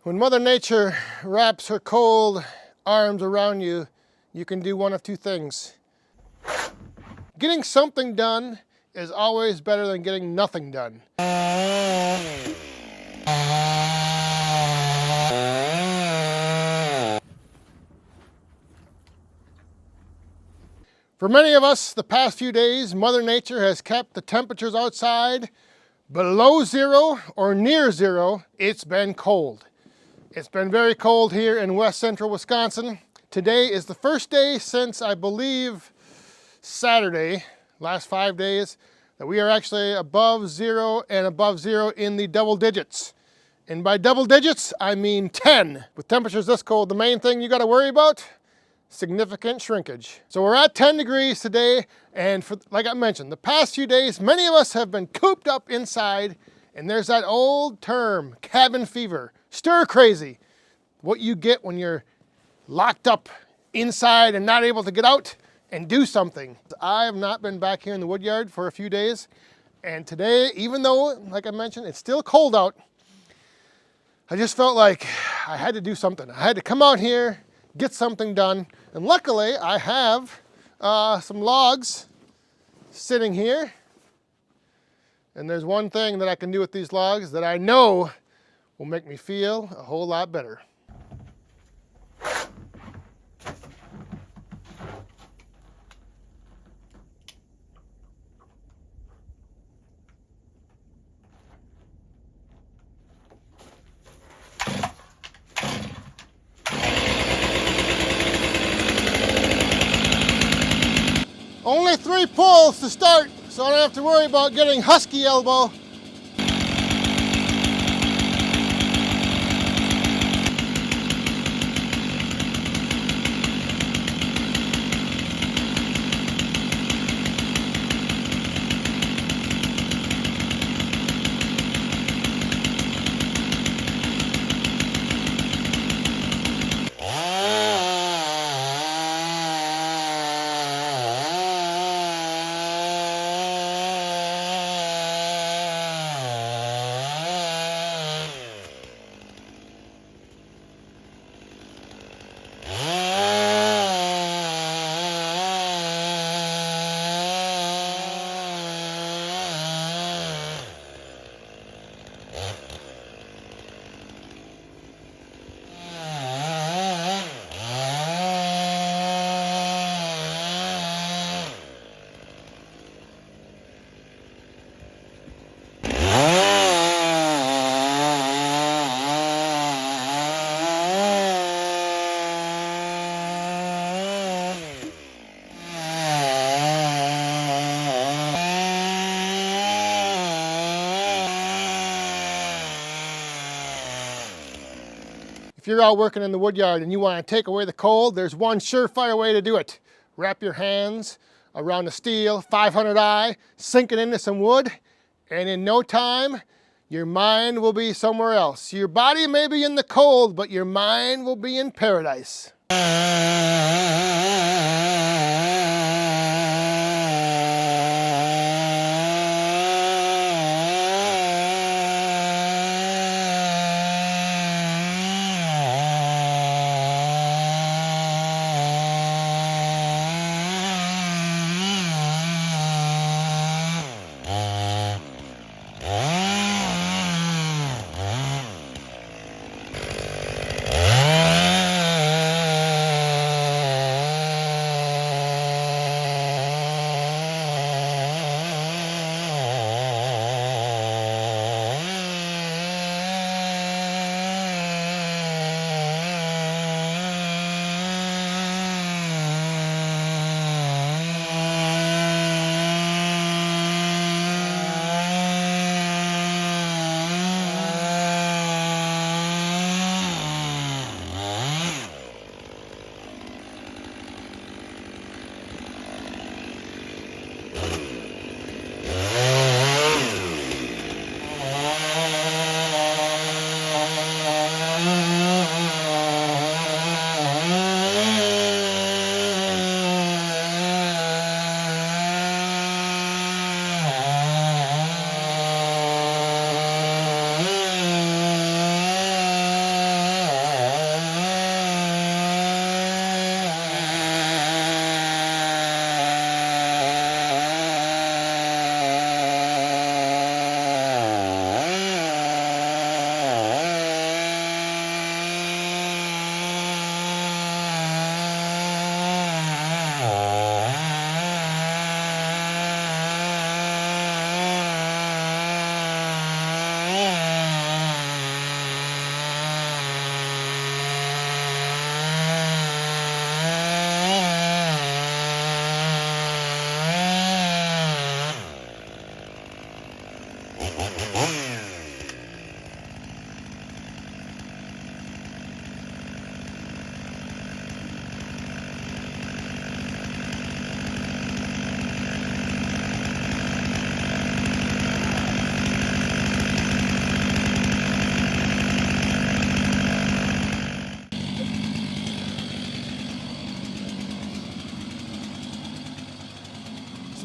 When Mother Nature wraps her cold arms around you, you can do one of two things. Getting something done is always better than getting nothing done. For many of us, the past few days, Mother Nature has kept the temperatures outside below zero or near zero. It's been cold. It's been very cold here in west central Wisconsin. Today is the first day since, I believe, Saturday, last 5 days, that we are actually above zero and above zero in the double digits. And by double digits, I mean 10. With temperatures this cold, the main thing you got to worry about, significant shrinkage. So we're at 10 degrees today, and like I mentioned, the past few days, many of us have been cooped up inside, and there's that old term, cabin fever, stir crazy. What you get when you're locked up inside and not able to get out and do something. I have not been back here in the Woodyard for a few days, and today, even though, like I mentioned, it's still cold out, I just felt like I had to do something. I had to come out here, get something done, and luckily I have some logs sitting here, and there's one thing that I can do with these logs that I know will make me feel a whole lot better. Only 3 pulls to start, so I don't have to worry about getting husky elbow. If you're out working in the woodyard and you want to take away the cold, there's one surefire way to do it. Wrap your hands around a steel 500i, sink it into some wood, and in no time, your mind will be somewhere else. Your body may be in the cold, but your mind will be in paradise.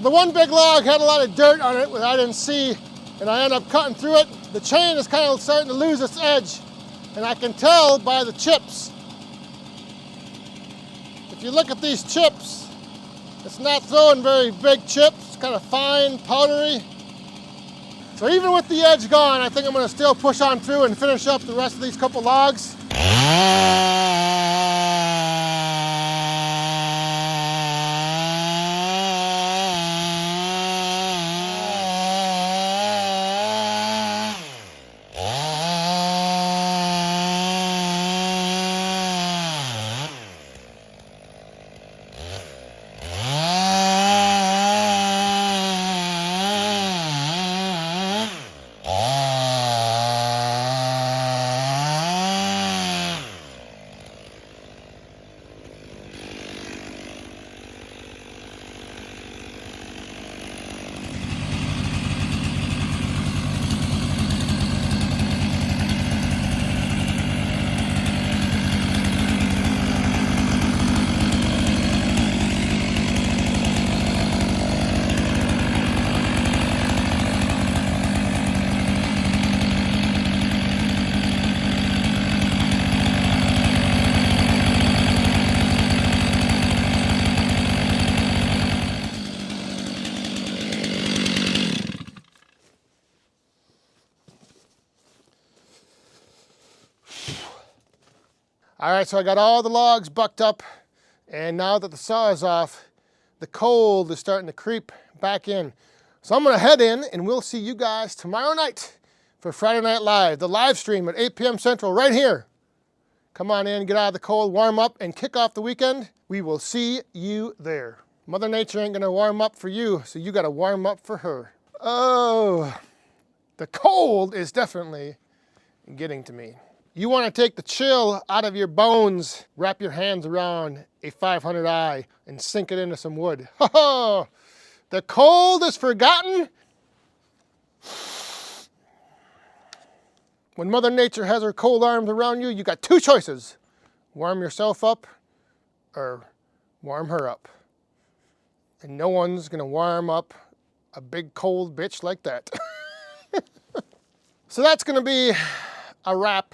The one big log had a lot of dirt on it that I didn't see, and I ended up cutting through it. The chain is kind of starting to lose its edge, and I can tell by the chips. If you look at these chips, it's not throwing very big chips. It's kind of fine, powdery. So even with the edge gone, I think I'm going to still push on through and finish up the rest of these couple logs. All right, so I got all the logs bucked up, and now that the saw is off, the cold is starting to creep back in. So I'm gonna head in, and we'll see you guys tomorrow night for Friday Night Live, the live stream at 8 p.m. Central right here. Come on in, get out of the cold, warm up, and kick off the weekend. We will see you there. Mother Nature ain't gonna warm up for you, so you gotta warm up for her. Oh, the cold is definitely getting to me. You want to take the chill out of your bones, wrap your hands around a 500i and sink it into some wood. Oh, the cold is forgotten. When Mother Nature has her cold arms around you, you got two choices. Warm yourself up or warm her up. And no one's gonna warm up a big cold bitch like that. So that's gonna be a wrap.